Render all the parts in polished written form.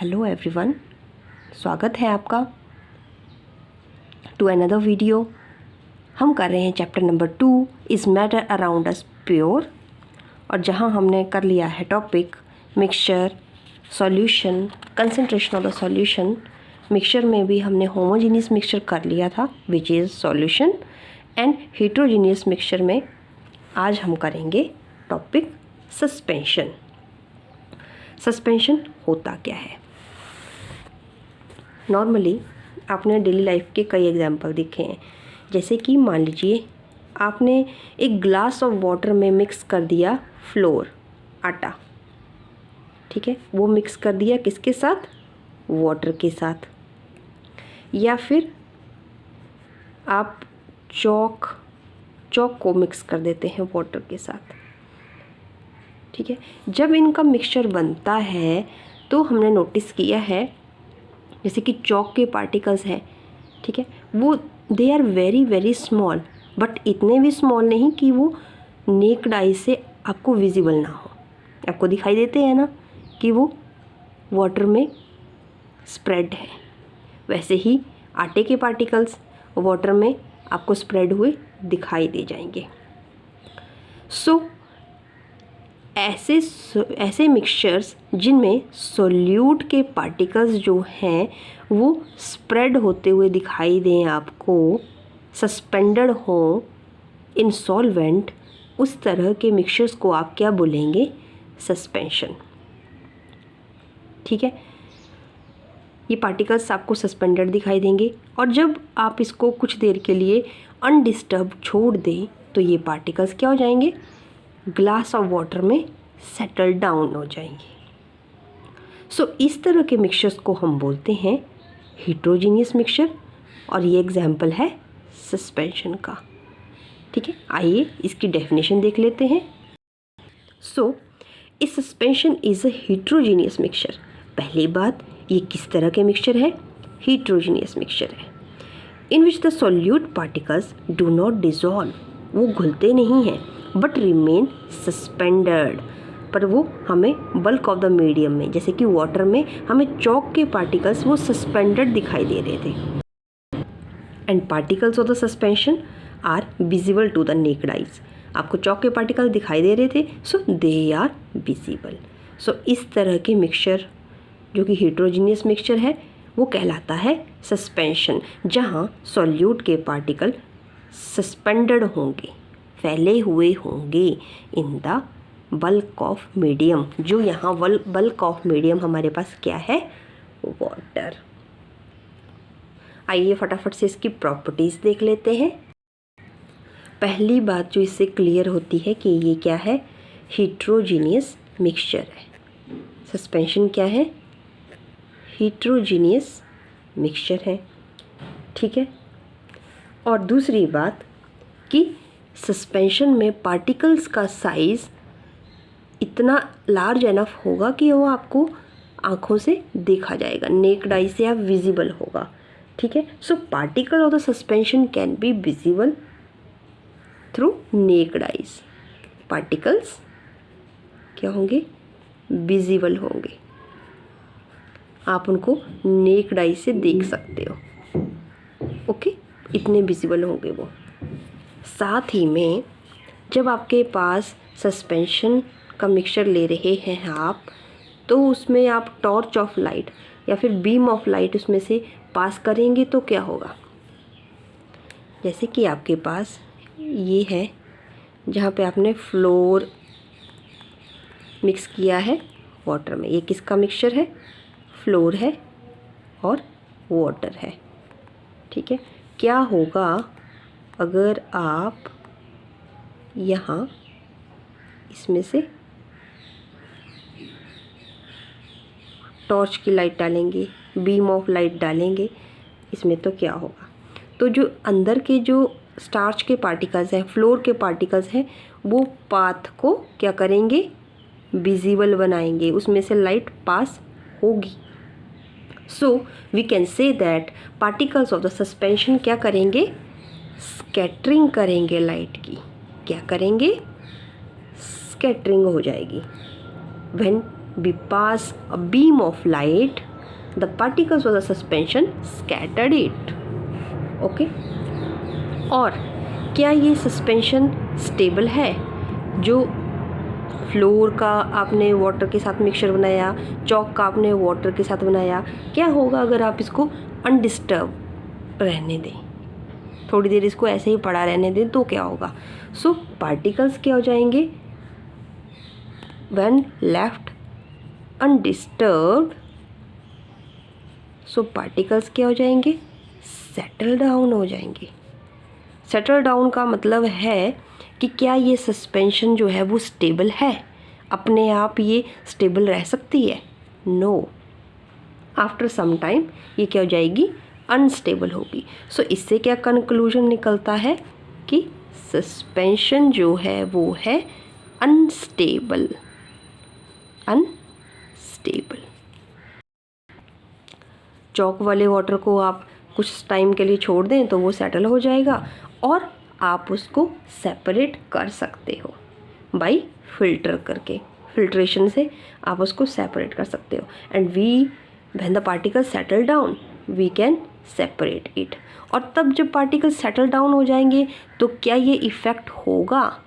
Hello everyone, स्वागत है आपका टू अनदर वीडियो। हम कर रहे हैं chapter number 2 is matter around us pure, और जहां हमने कर लिया है topic mixture, solution, concentration of the solution. Mixture में भी हमने होमोजीनियस मिक्सचर कर लिया था which is solution, and heterogeneous mixture में आज हम करेंगे टॉपिक सस्पेंशन। सस्पेंशन होता क्या है? नॉर्मली आपने डेली लाइफ के कई एग्जाम्पल देखे हैं, जैसे कि मान लीजिए आपने एक ग्लास ऑफ वाटर में मिक्स कर दिया फ्लोर, आटा, ठीक है, वो मिक्स कर दिया किसके साथ? वाटर के साथ। या फिर आप चॉक को मिक्स कर देते हैं वाटर के साथ, ठीक है। जब इनका मिक्सचर बनता है तो हमने नोटिस किया है जैसे कि चॉक के पार्टिकल्स हैं, ठीक है, वो they are very very small, but इतने भी स्मॉल नहीं कि वो नेक्ड आई से आपको विजिबल ना हो। आपको दिखाई देते हैं ना कि वो वाटर में स्प्रेड है, वैसे ही आटे के पार्टिकल्स वाटर में आपको स्प्रेड हुए दिखाई दे जाएंगे। सो ऐसे मिक्सचर्स जिनमें सोल्यूट के पार्टिकल्स जो हैं वो स्प्रेड होते हुए दिखाई दें आपको, सस्पेंडेड हो इन सॉल्वेंट, उस तरह के मिक्सचर्स को आप क्या बोलेंगे? सस्पेंशन, ठीक है। ये पार्टिकल्स आपको सस्पेंडेड दिखाई देंगे, और जब आप इसको कुछ देर के लिए अनडिस्टर्ब छोड़ दें तो ये पार्टिकल्स क्या हो जाएंगे? ग्लास ऑफ वाटर में सेटल डाउन हो जाएंगे। सो इस तरह के मिक्सचर्स को हम बोलते हैं हेट्रोजीनियस मिक्सचर, और ये एग्जाम्पल है सस्पेंशन का, ठीक है। आइए इसकी डेफिनेशन देख लेते हैं। So a suspension is a heterogeneous mixture. पहली बात, ये किस तरह के मिक्सचर है? हेट्रोजीनियस मिक्सचर है in which the solute particles do not dissolve, वो घुलते नहीं हैं, बट रिमेन सस्पेंडेड, पर वो हमें बल्क ऑफ द मीडियम में, जैसे कि वाटर में हमें चॉक के पार्टिकल्स वो सस्पेंडेड दिखाई दे रहे थे। And particles of the suspension are visible to the naked eyes. आपको चॉक के पार्टिकल दिखाई दे रहे थे, सो दे आर विजिबल। सो इस तरह के मिक्सचर जो कि हेट्रोजीनियस मिक्सचर है वो कहलाता है सस्पेंशन, जहाँ सॉल्यूट के पार्टिकल सस्पेंडेड होंगे, फैले हुए होंगे in the bulk of medium. जो यहाँ बल्क ऑफ मीडियम हमारे पास क्या है? वाटर। आइए फटाफट से इसकी प्रॉपर्टीज़ देख लेते हैं। पहली बात जो इससे क्लियर होती है कि ये क्या है? हेट्रोजीनियस मिक्सचर है। सस्पेंशन क्या है? हेट्रोजीनियस मिक्सचर है, ठीक है। और दूसरी बात कि सस्पेंशन में पार्टिकल्स का साइज़ इतना लार्ज एनफ होगा कि वो आपको आँखों से देखा जाएगा, नेक्ड आई से आप विजिबल होगा, ठीक है। So particle of the suspension can be visible through naked eyes. Particles क्या होंगे? विजिबल होंगे, आप उनको नेक्ड आई से देख सकते हो, ओके, इतने विजिबल होंगे वो। साथ ही में जब आपके पास सस्पेंशन का मिक्सचर ले रहे हैं आप, तो उसमें आप टॉर्च ऑफ लाइट या फिर बीम ऑफ लाइट उसमें से पास करेंगे तो क्या होगा? जैसे कि आपके पास ये है जहाँ पे आपने फ्लोर मिक्स किया है वाटर में, ये किसका मिक्सचर है? फ्लोर है और वाटर है, ठीक है। क्या होगा अगर आप यहाँ इसमें से टॉर्च की लाइट डालेंगे, बीम ऑफ लाइट डालेंगे इसमें, तो क्या होगा? तो जो अंदर के जो स्टार्च के पार्टिकल्स हैं, फ्लोर के पार्टिकल्स हैं, वो पाथ को क्या करेंगे? विजिबल बनाएंगे, उसमें से लाइट पास होगी। So we can say that particles of the suspension क्या करेंगे? स्कैटरिंग करेंगे लाइट की। क्या करेंगे? स्कैटरिंग हो जाएगी। When we pass a beam of light the particles of the suspension scattered it. Okay, और क्या ये सस्पेंशन स्टेबल है? जो फ्लोर का आपने वाटर के साथ मिक्सचर बनाया, चॉक का आपने वाटर के साथ बनाया, क्या होगा अगर आप इसको अनडिस्टर्ब रहने दें, थोड़ी देर इसको ऐसे ही पड़ा रहने दें, तो क्या होगा? सो पार्टिकल्स क्या हो जाएंगे? When left undisturbed, so particles क्या हो जाएंगे? सेटल डाउन हो जाएंगे। सेटल डाउन का मतलब है कि क्या ये सस्पेंशन जो है वो स्टेबल है, अपने आप ये स्टेबल रह सकती है? नो, आफ्टर सम टाइम ये क्या हो जाएगी? अनस्टेबल होगी। सो इससे क्या कंक्लूजन निकलता है कि सस्पेंशन जो है वो है अनस्टेबल। अनस्टेबल। चॉक वाले वाटर को आप कुछ टाइम के लिए छोड़ दें तो वो सेटल हो जाएगा और आप उसको सेपरेट कर सकते हो बाय फिल्टर करके। फिल्ट्रेशन से आप उसको सेपरेट कर सकते हो। And when the particle settle down we can separate it. और तब जब पार्टिकल सेटल डाउन हो जाएंगे तो क्या ये इफ़ेक्ट होगा?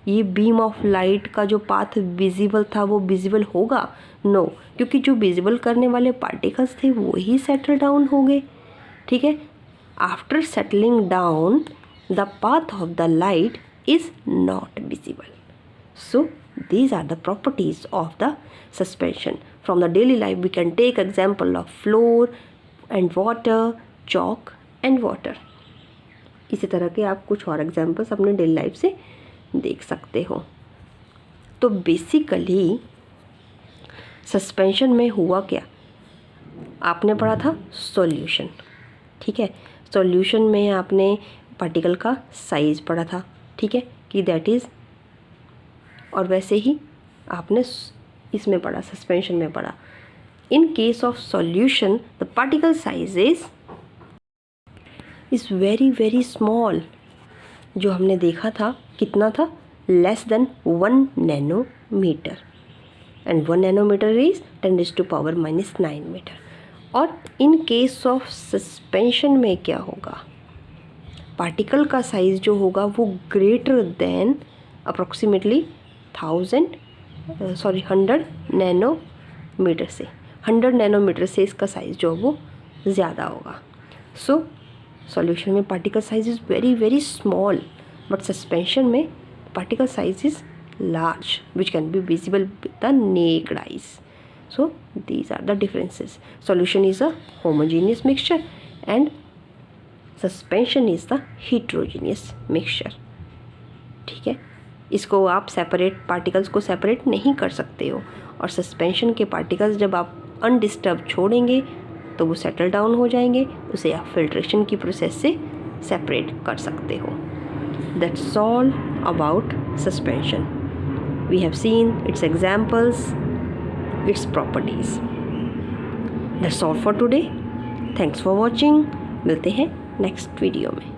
ये बीम ऑफ लाइट का जो पाथ विजिबल था वो विजिबल होगा? नो, क्योंकि जो विजिबल करने वाले पार्टिकल्स थे वो ही सेटल डाउन हो गए। ठीक है, after settling down the path of the light is not visible. So these are the properties of the suspension. From the daily life we can take example of floor and water, chalk and water. इसी तरह के आप कुछ और examples अपने daily life से देख सकते हो। तो बेसिकली सस्पेंशन में हुआ क्या? आपने पढ़ा था सॉल्यूशन। ठीक है, सॉल्यूशन में आपने पार्टिकल का साइज़ पढ़ा था। ठीक है, कि दैट इज़, और वैसे ही आपने इसमें पढ़ा, सस्पेंशन में पढ़ा, in case of solution the particle size is very very small. जो हमने देखा था कितना था? Less than 1 nanometer, and 1 nanometer is 10⁻⁻⁹ meter. और इन केस ऑफ सस्पेंशन में क्या होगा? पार्टिकल का साइज़ जो होगा वो ग्रेटर देन अप्रॉक्सीमेटली 100 नैनोमीटर से, 100 नैनोमीटर से इसका साइज़ जो है वो ज़्यादा होगा। सो सॉल्यूशन में particle size is very very small, but suspension में particle size is large which can be visible with the naked eyes. So these are the differences. Solution is a homogeneous mixture and suspension is the heterogeneous mixture. ठीक है, इसको आप separate, particles को separate नहीं कर सकते हो, और सस्पेंशन के पार्टिकल्स जब आप अनडिस्टर्ब छोड़ेंगे तो वो सेटल डाउन हो जाएंगे, उसे आप फिल्ट्रेशन की प्रोसेस से सेपरेट कर सकते हो। That's all about suspension. We have seen its examples, its properties. That's all for today. Thanks for watching. मिलते हैं नेक्स्ट वीडियो में.